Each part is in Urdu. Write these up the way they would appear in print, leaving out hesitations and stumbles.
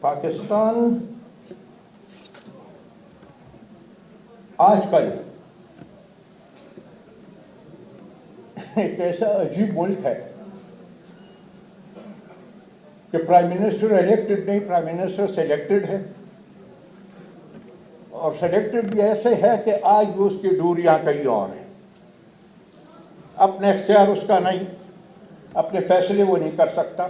پاکستان آج کل ایک ایسا عجیب ملک ہے کہ پرائم منسٹر الیکٹڈ نہیں، پرائم منسٹر سلیکٹڈ ہے، اور سلیکٹڈ بھی ایسے ہے کہ آج بھی اس کی ڈوریاں کئی اور ہیں، اپنے اختیار اس کا نہیں، اپنے فیصلے وہ نہیں کر سکتا،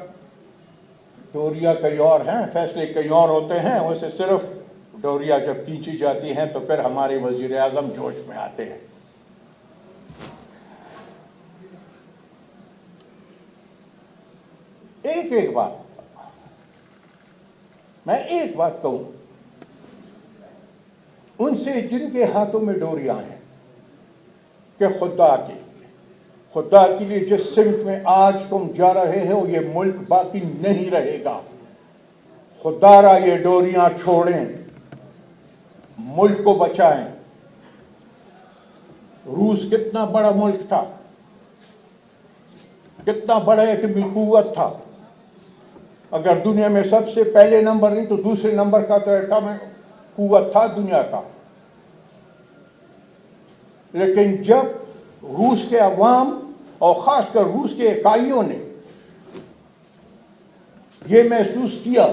ڈوریاں کئی اور ہیں، فیصلے کئی اور ہوتے ہیں، اسے صرف ڈوریاں جب کھینچی جاتی ہیں تو پھر ہمارے وزیر اعظم جوش میں آتے ہیں۔ ایک بات میں کہوں، ان سے جن کے ہاتھوں میں ڈوریاں ہیں، کہ خدا کے لیے جس سمت میں آج تم جا رہے ہو یہ ملک باقی نہیں رہے گا، خدا را یہ ڈوریاں چھوڑیں، ملک کو بچائیں۔ روس کتنا بڑا ملک تھا، کتنا بڑا ایٹمی قوت تھا، اگر دنیا میں سب سے پہلے نمبر نہیں تو دوسرے نمبر کا تو ایٹمی قوت تھا دنیا کا، لیکن جب روس کے عوام اور خاص کر روس کے اکائیوں نے یہ محسوس کیا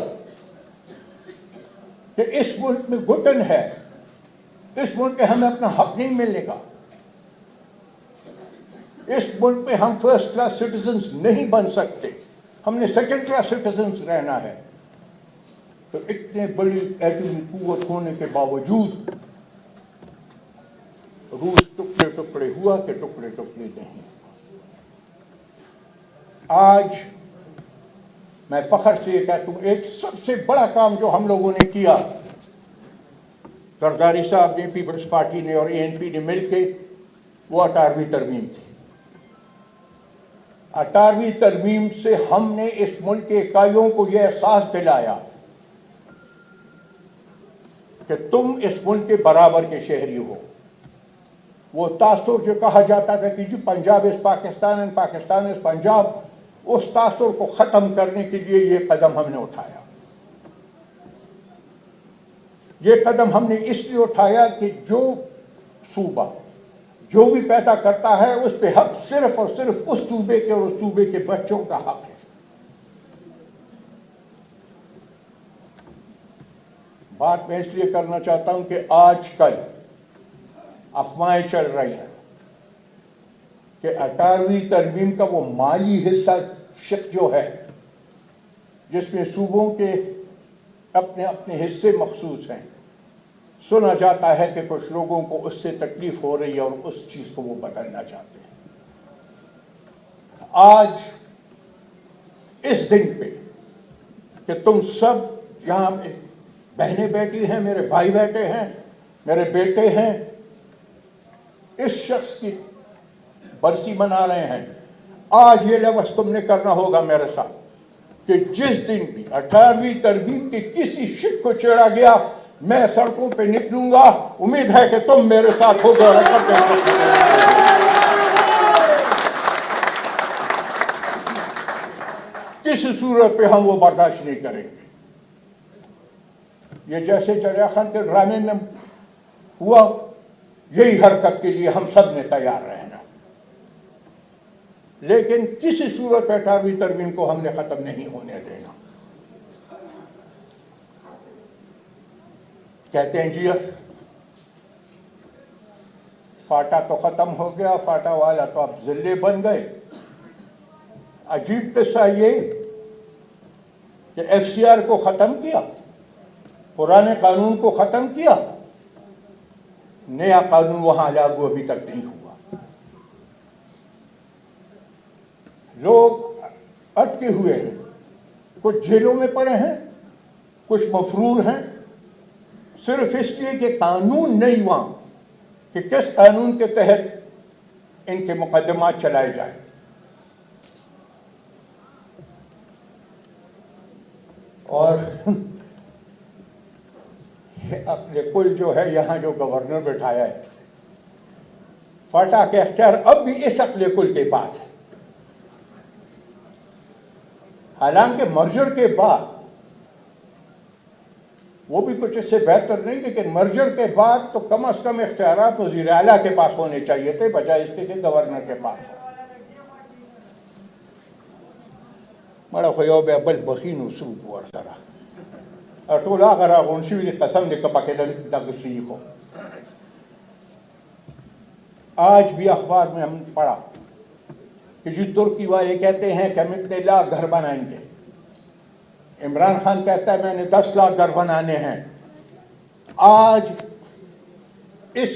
کہ اس ملک میں گھٹن ہے، اس ملک میں ہمیں اپنا حق نہیں ملے گا، اس ملک میں ہم فرسٹ کلاس سٹیزنز نہیں بن سکتے، ہم نے سیکنڈ کلاس سٹیزنز رہنا ہے، تو اتنے بڑی ایٹمی قوت ہونے کے باوجود روس ٹکڑے ٹکڑے ہوا کہ ٹکڑے ٹکڑے نہیں۔ آج میں فخر سے یہ کہتا ہوں، ایک سب سے بڑا کام جو ہم لوگوں نے کیا، زرداری صاحب نے، پیپلز پارٹی نے اور ANP نے مل کے، وہ 18ویں ترمیم تھی۔ 18ویں ترمیم سے ہم نے اس ملک کے اکائیوں کو یہ احساس دلایا کہ تم اس ملک کے برابر کے شہری ہو۔ وہ تاثر جو کہا جاتا تھا کہ جی پنجاب از پاکستان اینڈ پاکستان از پنجاب، اس تاثر کو ختم کرنے کے لیے یہ قدم ہم نے اٹھایا۔ یہ قدم ہم نے اس لیے اٹھایا کہ جو صوبہ جو بھی پیدا کرتا ہے اس پہ حق صرف اور صرف اس صوبے کے اور اس صوبے کے بچوں کا حق ہے۔ بات میں اس لیے کرنا چاہتا ہوں کہ آج کل افواہیں چل رہی ہیں کہ 18ویں ترمیم کا وہ مالی حصہ شق جو ہے جس میں صوبوں کے اپنے اپنے حصے مخصوص ہیں، سنا جاتا ہے کہ کچھ لوگوں کو اس سے تکلیف ہو رہی ہے اور اس چیز کو وہ بدلنا چاہتے ہیں۔ آج اس دن پہ کہ تم سب یہاں بہنیں بیٹھی ہیں، میرے بھائی بیٹھے ہیں، میرے بیٹے ہیں، اس شخص کی برسی منا رہے ہیں، آج یہ لفظ تم نے کرنا ہوگا میرے ساتھ کہ جس دن بھی 18ویں ترمیم کی کسی شک کو چھیڑا گیا میں سڑکوں پہ نکلوں گا، امید ہے کہ تم میرے ساتھ ہوگا۔ کسی صورت پہ ہم وہ برداشت نہیں کریں گے۔ یہ جیسے جلیاں خان کے ڈرامے میں ہوا، یہی حرکت کے لیے ہم سب نے تیار رہنا، لیکن کسی صورت پہ 18ویں ترمیم کو ہم نے ختم نہیں ہونے دینا۔ کہتے ہیں جی فاٹا تو ختم ہو گیا، فاٹا والا تو اب ضلع بن گئے۔ عجیب قصہ یہ کہ FCR کو ختم کیا، پرانے قانون کو ختم کیا، نیا قانون وہاں لاگو ابھی تک نہیں ہوا۔ لوگ اٹکے ہوئے ہیں، کچھ جیلوں میں پڑے ہیں، کچھ مفرور ہیں، صرف اس لیے کہ قانون نہیں ہوا کہ کس قانون کے تحت ان کے مقدمات چلائے جائیں۔ اور اپنے کل جو ہے یہاں جو گورنر بٹھایا ہے، فاٹا کے اختیار اب بھی اس اقل کل کے پاس ہے، حالانکہ مرجر کے بعد وہ بھی کچھ اس سے بہتر نہیں، لیکن مرجر کے بعد تو کم از کم اختیارات وزیر اعلیٰ کے پاس ہونے چاہیے تھے بجائے اس کے کہ گورنر کے پاس. بڑا خویو بیا بل بخینو سوق ورسره ټول هغه راغون شوي دي قسم دی که پکې دغه سیخ ہو. آج بھی اخبار میں ہم پڑھا کہ جو ترکی والے کہتے ہیں کہ ہم اتنے لاکھ گھر بنائیں گے، عمران خان کہتا ہے میں نے 10 لاکھ گھر بنانے ہیں. آج اس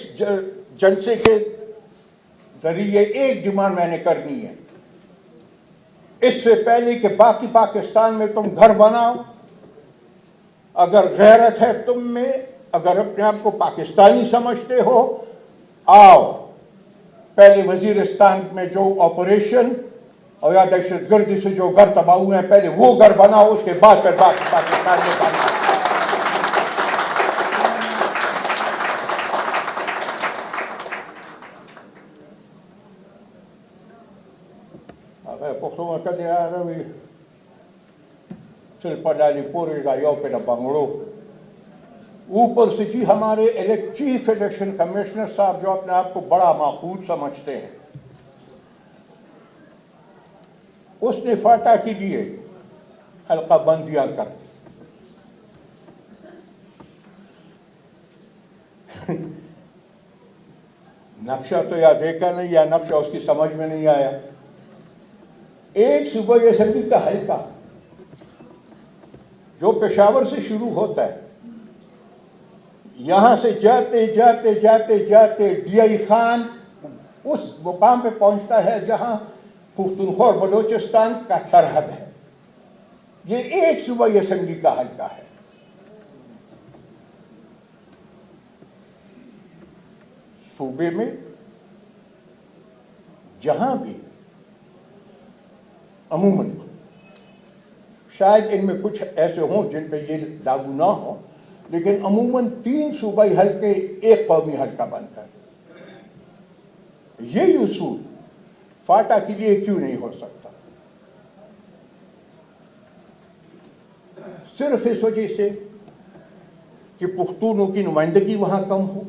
جلسے کے ذریعے ایک ڈیمانڈ میں نے کرنی ہے، اس سے پہلے کہ باقی پاکستان میں تم گھر بناؤ، اگر غیرت ہے تم میں، اگر اپنے آپ کو پاکستانی سمجھتے ہو، آؤ پہلے وزیرستان میں جو آپریشن اور یا دہشت گردی سے جو گھر تباہ ہوئے ہیں پہلے وہ گھر بناؤ، اس کے بعد پھر باقی پاکستان میں بناؤ. پښتو متل یې راوي چل پډالي پورې دا یو پہ بنگلو. اوپر سے جی ہمارے چیف الیکشن کمشنر صاحب جو اپنے آپ کو بڑا معقول سمجھتے ہیں، اس نے فاٹا کے لیے حلقہ بندیاں کر دی. نقشہ تو یا دیکھا نہیں یا نقشہ اس کی سمجھ میں نہیں آیا. ایک صوبائی اسمبلی کا حلقہ جو پشاور سے شروع ہوتا ہے، یہاں سے جاتے جاتے جاتے جاتے ڈی آئی خان اس مقام پہ پہنچتا ہے جہاں پختونخوا اور بلوچستان کا سرحد ہے. یہ ایک صوبائی اسمبلی کا حلقہ ہے. صوبے میں جہاں بھی عموماً، شاید ان میں کچھ ایسے ہوں جن پہ یہ لاگو نہ ہو، لیکن عموماً 3 صوبائی حلقے ایک قومی حلقہ بنتا ہے. یہی اصول فاٹا کے لیے کیوں نہیں ہو سکتا؟ صرف اس وجہ سے کہ پختونوں کی نمائندگی وہاں کم ہو،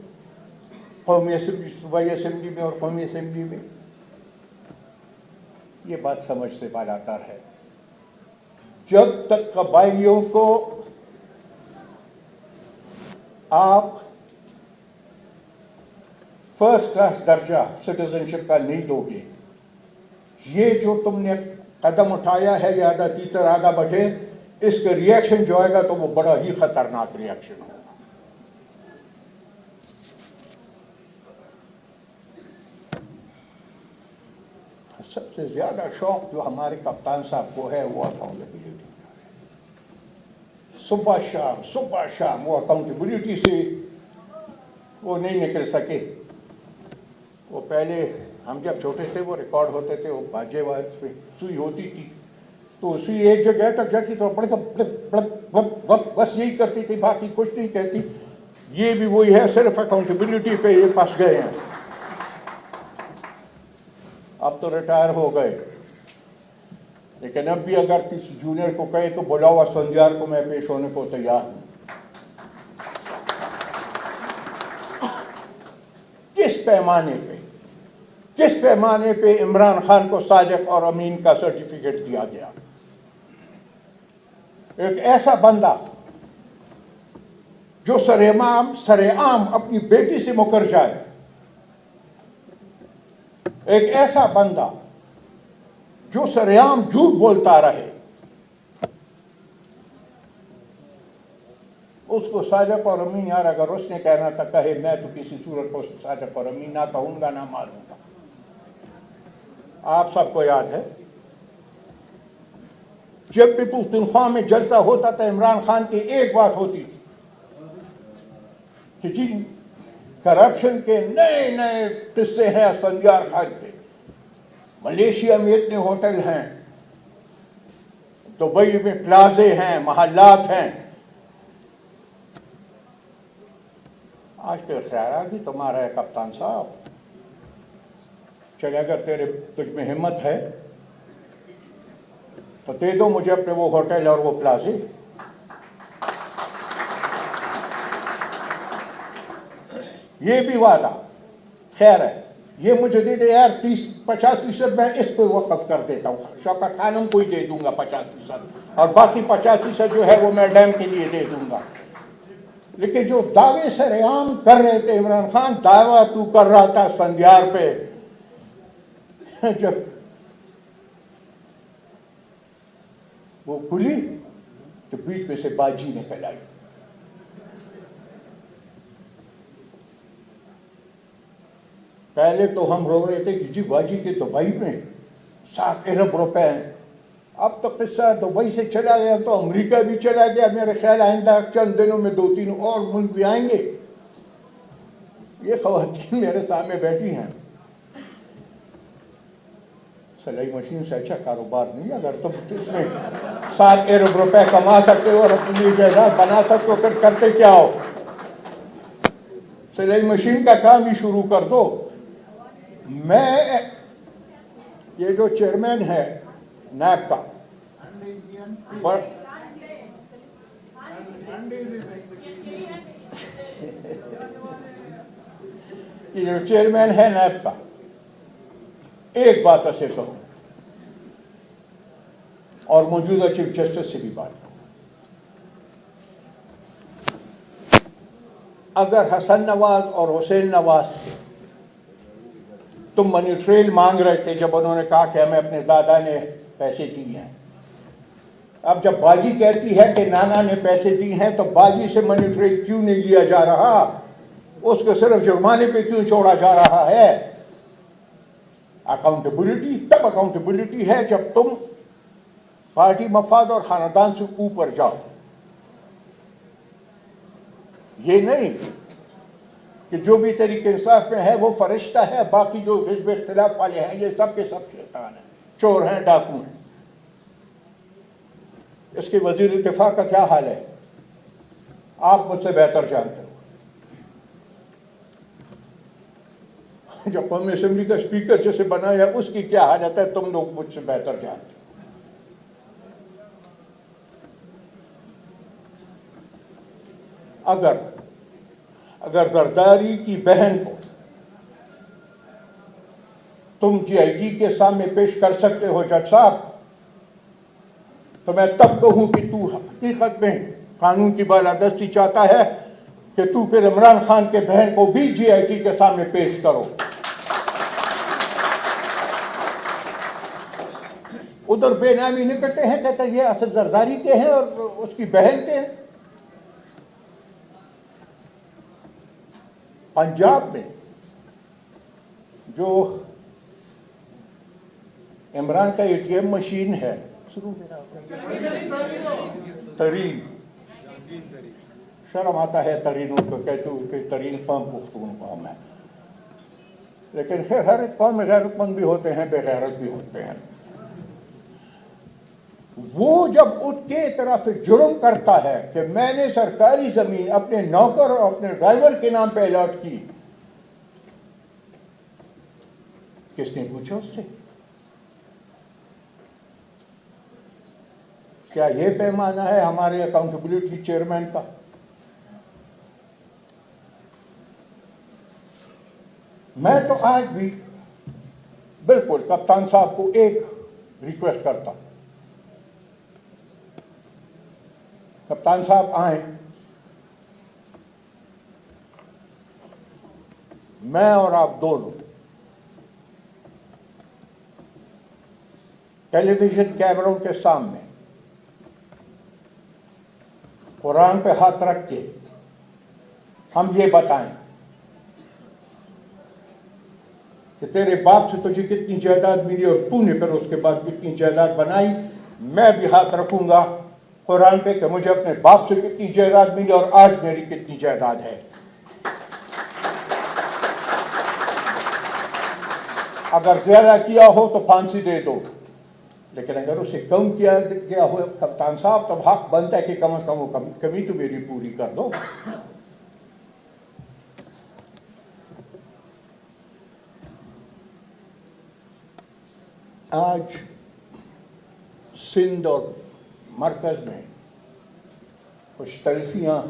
قومی اسمبلی، صوبائی اسمبلی میں اور قومی اسمبلی میں. یہ بات سمجھ سے بالاتر ہے. جب تک قبائلیوں کو آپ فرسٹ کلاس درجہ سٹیزنشپ کا نہیں دو گے، یہ جو تم نے قدم اٹھایا ہے یہ آدھا تیتر آدھا بٹھے، اس کا ریئیکشن جو آئے گا تو وہ بڑا ہی خطرناک ریئیکشن ہوگا. سب سے زیادہ شوق جو ہمارے کپتان صاحب کو ہے وہ اکاؤنٹیبلٹی کا ہے. صبح شام وہ اکاؤنٹیبلٹی سے وہ نہیں نکل سکے. وہ پہلے ہم جب چھوٹے تھے وہ ریکارڈ ہوتے تھے، وہ باجے پہ سوئی ہوتی تھی تو سوئی ایک جگہ تک جاتی تو بس یہی کرتی تھی، باقی کچھ نہیں کہتی. یہ بھی وہی ہے، صرف اکاؤنٹیبلٹی پہ یہ پھنس گئے ہیں. اب تو ریٹائر ہو گئے، لیکن اب بھی اگر کسی جونیئر کو کہے تو بلاؤ اسفندیار کو، میں پیش ہونے کو تیار ہوں. کس پیمانے پہ عمران خان کو صادق اور امین کا سرٹیفکیٹ دیا گیا؟ ایک ایسا بندہ جو سرعام اپنی بیٹی سے مکر جائے، ایک ایسا بندہ جو سرعام جھوٹ بولتا رہے، اس کو صادق اور امین، یار اگر اس نے کہنا تھا کہے، میں تو کسی صورت کو صادق اور امین نہ کہوں گا نہ مانوں گا. آپ سب کو یاد ہے جب بھی پختونخوا میں جلسہ ہوتا تھا عمران خان کی ایک بات ہوتی تھی کہ جی کرپشن کے نئے نئے قصے ہیں اسفندیار خان کے. ملیشیا میں اتنے ہوٹل ہیں، دبئی میں پلازے ہیں، محلات ہیں. آج تو خیال بھی تمہارا ہے کپتان صاحب، چلے اگر تجھ میں ہمت ہے تو دے دو مجھے اپنے وہ ہوٹل اور وہ پلازے. یہ بھی وعدہ خیر ہے، یہ مجھے دے دے یار 30-50% میں اس پہ وقف کر دیتا ہوں، شوکت خانم کو ہی دے دوں گا 50%، اور باقی 50% جو ہے وہ میں ڈیم کے لیے دے دوں گا۔ لیکن جو دعوے سر عام کر رہے تھے عمران خان، دعویٰ تو کر رہا تھا سندھیار پہ، جب وہ کھلی تو بیچ میں سے باجی نکل آئی۔ پہلے تو ہم رو رہے تھے کہ جی باجی کے دبئی میں 7 ارب روپے ہیں، اب تو قصہ دبئی سے چلا گیا تو امریکہ بھی چلا گیا، میرے خیال آئندہ چند دنوں میں 2-3 اور ملک بھی آئیں گے۔ یہ خواتین میرے سامنے بیٹھی ہیں، سلائی مشین سے اچھا کاروبار نہیں، اگر تم اس میں 7 ارب روپے کما سکتے ہو اور اپنی جائیداد بنا سکتے ہو، پھر کرتے کیا ہو؟ سلائی مشین کا کام ہی شروع کر دو۔ میں یہ جو چیئرمین ہے نیب کا، یہ جو چیئرمین ہے نیب کا، ایک بات اسے کہوں اور موجودہ چیف جسٹس سے بھی بات کروں، اگر حسن نواز اور حسین نواز سے تم منی ٹریل مانگ رہے تھے جب انہوں نے کہا کہ ہمیں اپنے دادا نے پیسے دیے ہیں، اب جب باجی کہتی ہے کہ نانا نے پیسے دیے ہیں تو باجی سے منی ٹریل کیوں نہیں لیا جا رہا؟ اس کو صرف جرمانے پہ کیوں چھوڑا جا رہا ہے؟ اکاؤنٹیبلٹی تب اکاؤنٹیبلٹی ہے جب تم پارٹی مفاد اور خاندان سے اوپر جاؤ، یہ نہیں کہ جو بھی تحریک انصاف میں ہے وہ فرشتہ ہے، باقی جو حزب اختلاف والے ہیں یہ سب کے سب شیطان ہیں، چور ہیں، ڈاکو ہیں۔ اس کے وزیر دفاع کا کیا حال ہے آپ مجھ سے بہتر جانتے ہو۔ جو قومی اسمبلی کا اسپیکر جسے بنایا اس کی کیا حالت ہے تم لوگ مجھ سے بہتر جانتے ہو۔ اگر زرداری کی بہن کو تم جی آئی ٹی کے سامنے پیش کر سکتے ہو جج صاحب، تو میں تب کہوں کہ تو حقیقت میں قانون کی بالادستی چاہتا ہے کہ تو پھر عمران خان کے بہن کو بھی جی آئی ٹی کے سامنے پیش کرو۔ ادھر بے نامی نکلتے ہیں، کہتے ہیں یہ اصل زرداری کے ہیں اور اس کی بہن کے ہیں۔ پنجاب میں جو عمران کا اے ٹی ایم مشین ہے، ترین، شرم آتا ہے ترین ان کو کہتے ہوئے کہ ترین قوم پختون قوم ہے، لیکن خیر ہر ایک قوم میں غیرت مند بھی ہوتے ہیں، بے غیرت بھی ہوتے ہیں۔ وہ جب اٹھ کے طرف جرم کرتا ہے کہ میں نے سرکاری زمین اپنے نوکر اور اپنے ڈرائیور کے نام پہ الاٹ کی، کس نے پوچھا اس سے؟ کیا یہ پیمانہ ہے ہمارے اکاؤنٹیبلٹی چیئرمین کا؟ میں تو آج بھی بالکل کپتان صاحب کو ایک ریکویسٹ کرتا ہوں، کپتان صاحب آئیں، میں اور آپ دونوں ٹیلی ویژن کیمروں کے سامنے قرآن پہ ہاتھ رکھ کے ہم یہ بتائیں کہ تیرے باپ سے تجھے کتنی جائیداد ملی اور تو نے پھر اس کے بعد کتنی جائیداد بنائی۔ میں بھی ہاتھ رکھوں گا قرآن پہ کہ مجھے اپنے باپ سے کتنی جائیداد ملی اور آج میری کتنی جائیداد ہے۔ اگر زیادہ کیا ہو تو پھانسی دے دو، لیکن اگر اسے کم کیا گیا ہو کپتان صاحب تو حق بنتا ہے کہ کم از کم وہ کمی تو میری پوری کر دو۔ آج سندھ اور مرکز میں کچھ تلخیاں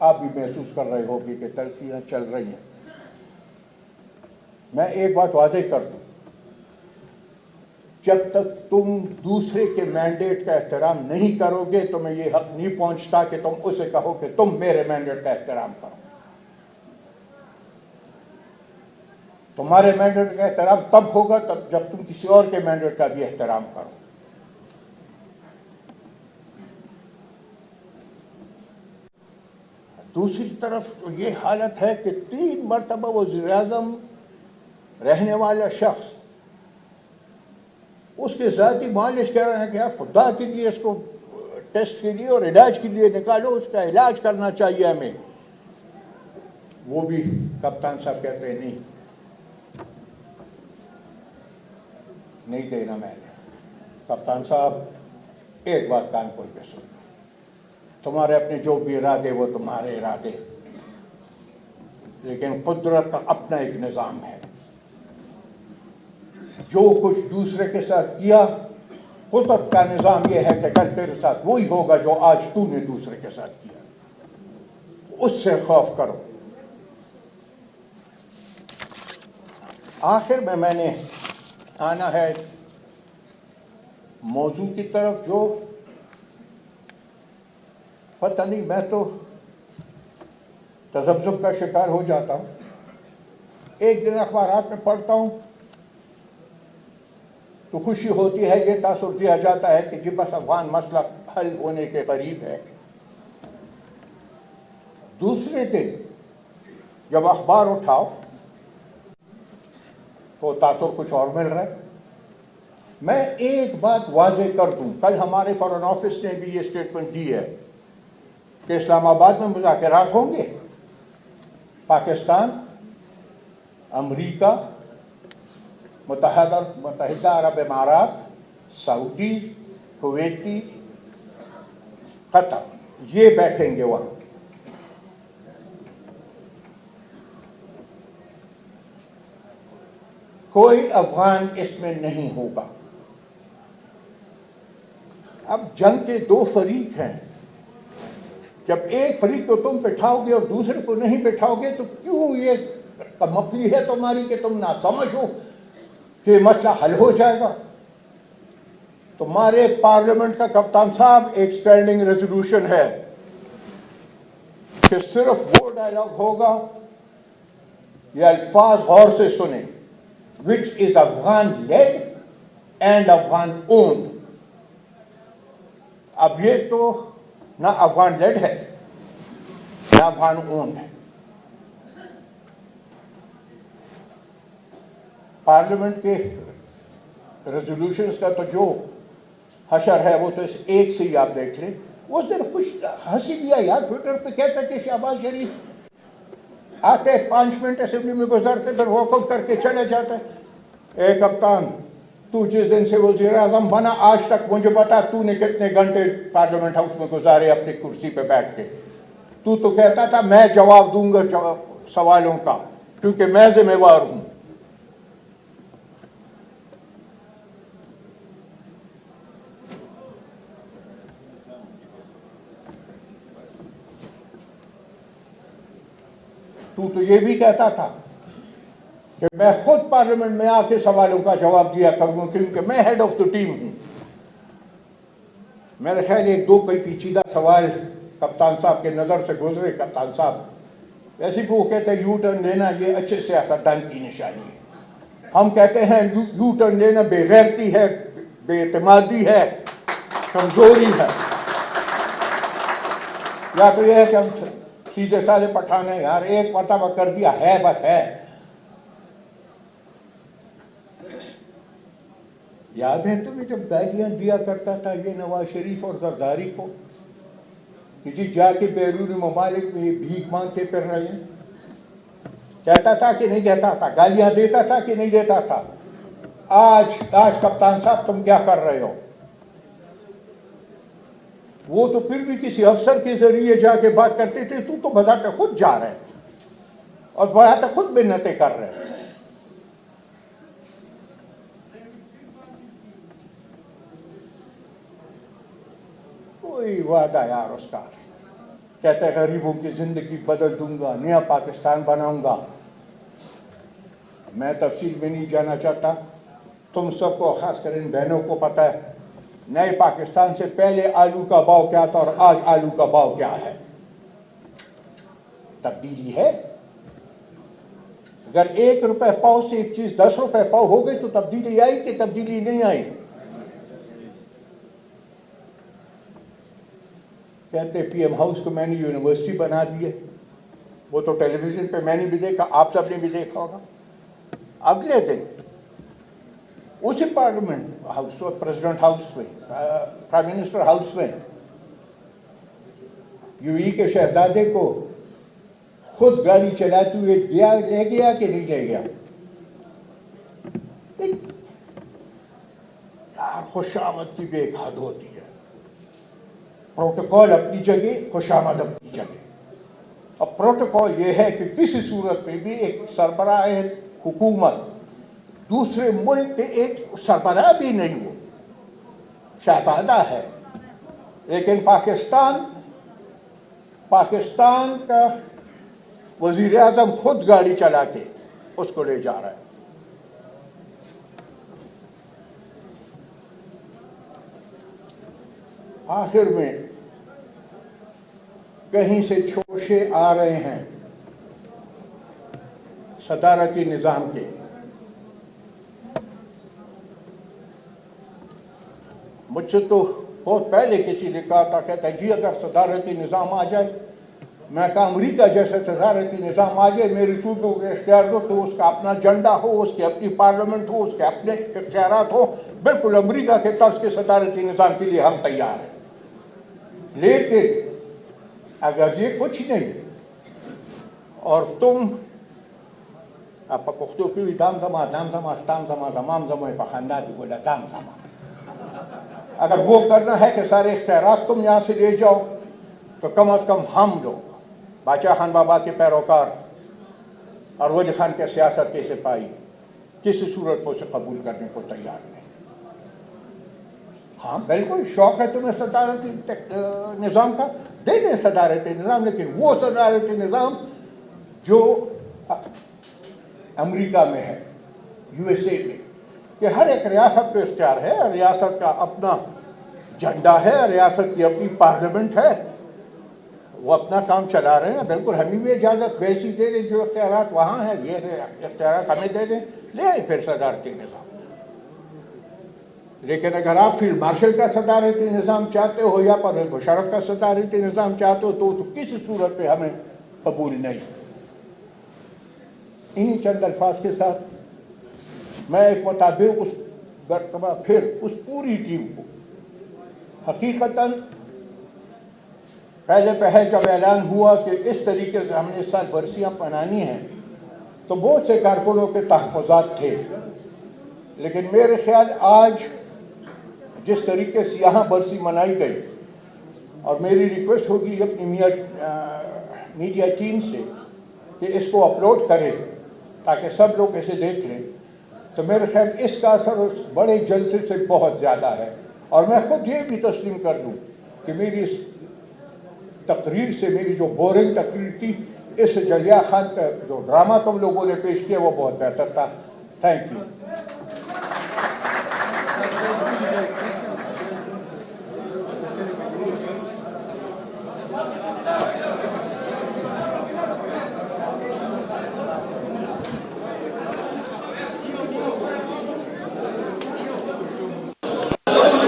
آپ بھی محسوس کر رہے ہو کہ تلخیاں چل رہی ہیں۔ میں ایک بات واضح کر دوں، جب تک تم دوسرے کے مینڈیٹ کا احترام نہیں کرو گے تو میں یہ حق نہیں پہنچتا کہ تم اسے کہو کہ تم میرے مینڈیٹ کا احترام کرو۔ تمہارے مینڈیٹ کا احترام تب ہوگا جب تم کسی اور کے مینڈیٹ کا بھی احترام کرو۔ دوسری طرف یہ حالت ہے کہ 3 مرتبہ وزیر اعظم رہنے والا شخص اس کے ذاتی معالج کہہ رہے ہیں کہ آپ خدا کے لیے اس کو ٹیسٹ کے لیے اور علاج کے لیے نکالو، اس کا علاج کرنا چاہیے ہمیں۔ وہ بھی کپتان صاحب کہتے ہیں نہیں دینا میں نے۔ کپتان صاحب ایک بات کان کھول کے سن، تمہارے اپنے جو بھی ارادے وہ تمہارے ارادے، لیکن قدرت کا اپنا ایک نظام ہے۔ جو کچھ دوسرے کے ساتھ کیا، قدرت کا نظام یہ ہے کہ کل تیرے ساتھ وہی ہوگا جو آج تو نے دوسرے کے ساتھ کیا۔ اس سے خوف کرو۔ آخر میں نے آنا ہے موضوع کی طرف، جو پتہ نہیں میں تو تذبذب کا شکار ہو جاتا ہوں۔ ایک دن اخبارات میں پڑھتا ہوں تو خوشی ہوتی ہے، یہ تاثر دیا جاتا ہے کہ جی بس افغان مسئلہ حل ہونے کے قریب ہے۔ دوسرے دن جب اخبار اٹھاؤ تو تاثر کچھ اور مل رہا ہے۔ میں ایک بات واضح کر دوں، کل ہمارے فارن آفس نے بھی یہ اسٹیٹمنٹ دی ہے کہ اسلام آباد میں مذاکرات ہوں گے۔ پاکستان، امریکہ، متحدہ عرب امارات، سعودی، کویتی، قطر، یہ بیٹھیں گے وہاں۔ کوئی افغان اس میں نہیں ہوگا۔ اب جنگ کے 2 فریق ہیں، جب ایک فریق کو تم بٹھاؤ گے اور دوسرے کو نہیں بٹھاؤ گے تو کیوں یہ کمپلی ہے تمہاری کہ تم نہ سمجھ ہو کہ مسئلہ حل ہو جائے گا۔ تمہارے پارلیمنٹ کا کپتان صاحب ایک سٹینڈنگ ریزولوشن ہے کہ صرف وہ ڈائلاگ ہوگا، یہ الفاظ غور سے سنیں، which is Afghan led and Afghan owned۔ اب یہ تو نہ افغان لیڈ ہے نہ افغان اونڈ ہے۔ پارلیمنٹ کے ریزولوشنز کا تو جو حشر ہے وہ تو اس ایک سے ہی آپ دیکھ لیں۔ اس دن کچھ ہنسی بھی آئی یار، ٹویٹر پہ کہتا کہ شہباز شریف آتے 5 منٹ اسمبلی میں گزارتے پھر واک آؤٹ کر کے چلے جاتے۔ اے کپتان، تو جس دن سے وزیر اعظم بنا آج تک مجھے بتا تو نے کتنے گھنٹے پارلیمنٹ ہاؤس میں گزارے اپنی کرسی پہ بیٹھ کے؟ تو کہتا تھا میں جواب دوں گا سوالوں کا کیونکہ میں ذمہ وار ہوں۔ تو یہ بھی کہتا تھا کہ میں خود پارلیمنٹ میں آ کے سوالوں کا جواب دیا کروں کیونکہ میں ہیڈ آف دا ٹیم ہوں۔ میرے خیال 1-2 کوئی پیچیدہ سوال کپتان صاحب کے نظر سے گزرے۔ کپتان صاحب ویسے بھی وہ کہتے ہیں یو ٹرن لینا یہ اچھے سیاستدان کی نشانی ہے۔ ہم کہتے ہیں یو ٹرن لینا بے غیرتی ہے، بے اعتمادی ہے، کمزوری ہے، یا تو یہ ہے کہ ہم سیدھے سادے پٹھان ہیں یار، ایک مرتبہ کر دیا ہے بس ہے۔ یاد ہے تمہیں جب گالیاں دیا کرتا تھا یہ نواز شریف اور زرداری کو کہ جی جا کے بیرونی ممالک میں بھیک مانگتے پھر رہے ہیں؟ کہتا تھا کہ نہیں کہتا تھا؟ گالیاں دیتا تھا کہ نہیں دیتا تھا؟ آج کپتان صاحب تم کیا کر رہے ہو؟ وہ تو پھر بھی کسی افسر کے ذریعے جا کے بات کرتے تھے، تو بذات خود جا رہے اور بذات خود منتیں کر رہے۔ کوئی وعدہ یار اس کا، کہتے ہیں غریبوں کی زندگی بدل دوں گا، نیا پاکستان بناؤں گا۔ میں تفصیل میں نہیں جانا چاہتا. تم سب کو خاص کر ان بہنوں کو پتہ ہے نئے پاکستان سے پہلے آلو کا بھاؤ کیا تھا اور آج آلو کا بھاؤ کیا ہے. تبدیلی ہے. اگر 1 روپے پاؤ سے ایک چیز 10 روپے پاؤ ہو گئی تو تبدیلی آئی کہ تبدیلی نہیں آئی. کہتے پی ایم ہاؤس کو میں نے یونیورسٹی بنا دی ہے. وہ تو ٹیلی ویژن پہ میں نے بھی دیکھا, آپ سب نے بھی دیکھا ہوگا. اگلے دن اسی پارلیمنٹ ہاؤس پریزیڈنٹ ہاؤس میں پرائم منسٹر ہاؤس میں یو ای کے شہزادے کو خود گاڑی چلاتے ہوئے لے گیا کہ نہیں لے گیا. یار خوش آمد کی بھی ایک حد ہوتی ہے. پروٹوکول اپنی جگہ, خوش آمد اپنی جگہ. اب پروٹوکول یہ ہے کہ کسی صورت میں بھی ایک سربراہ حکومت دوسرے ملک کے ایک سربراہ بھی نہیں ہو, شہزادہ ہے, لیکن پاکستان کا وزیر اعظم خود گاڑی چلا کے اس کو لے جا رہا ہے. آخر میں کہیں سے چھوشے آ رہے ہیں صدارتی نظام کے. مجھ سے تو بہت پہلے کسی نے کہا تھا, کہتا جی اگر صدارتی نظام آ جائے, میں کہا امریکہ جیسے صدارتی نظام آ جائے, میرے صوبوں کے اختیار ہو تو اس کا اپنا جھنڈا ہو, اس کی اپنی پارلیمنٹ ہو, اس کے اپنے اختیارات ہو, بالکل امریکہ کے طرز کے صدارتی نظام کے لیے ہم تیار ہیں. لیکن اگر یہ کچھ نہیں اور تم آپ پختو کی دام زما استام زما زمام زما پخندہ دی بولا دام زما, اگر وہ کرنا ہے کہ سارے اختیارات تم یہاں سے لے جاؤ تو کم از کم ہم لوگ باچا خان بابا کے پیروکار اور ولی خان کے سیاست کے سپاہی کسی صورت کو اسے قبول کرنے کو تیار نہیں. ہاں بالکل شوق ہے تمہیں صدارتی نظام کا, دے دیں صدارتی نظام, لیکن وہ صدارتی نظام جو امریکہ میں ہے, یو ایس اے میں, کہ ہر ایک ریاست پہ اختیار ہے, ریاست کا اپنا جھنڈا ہے, ریاست کی اپنی پارلیمنٹ ہے, وہ اپنا کام چلا رہے ہیں. بالکل ہمیں بھی اجازت ویسی دے دیں, جو اختیارات وہاں ہیں یہ اختیارات ہمیں دے دیں, لے پھر صدارتی نظام. لیکن اگر آپ فیلڈ مارشل کا صدارتی نظام چاہتے ہو یا پرویز مشرف کا صدارتی نظام چاہتے ہو تو کسی صورت پہ ہمیں قبول نہیں. انہی چند الفاظ کے ساتھ میں ایک مطابق اس مرتبہ پھر اس پوری ٹیم کو حقیقتاً پہلے جب اعلان ہوا کہ اس طریقے سے ہم نے اس سال برسیاں منانی ہیں تو بہت سے کارکنوں کے تحفظات تھے, لیکن میرے خیال آج جس طریقے سے یہاں برسی منائی گئی, اور میری ریکویسٹ ہوگی اپنی میڈیا ٹیم سے کہ اس کو اپلوڈ کرے تاکہ سب لوگ اسے دیکھ لیں, تو میرے خیال اس کا اثر اس بڑے جلسے سے بہت زیادہ ہے. اور میں خود یہ بھی تسلیم کر دوں کہ میری اس تقریر سے, میری جو بورنگ تقریر تھی, اس جلیہ خان کا جو ڈرامہ تم لوگوں نے پیش کیا وہ بہت بہتر تھا. Thank you.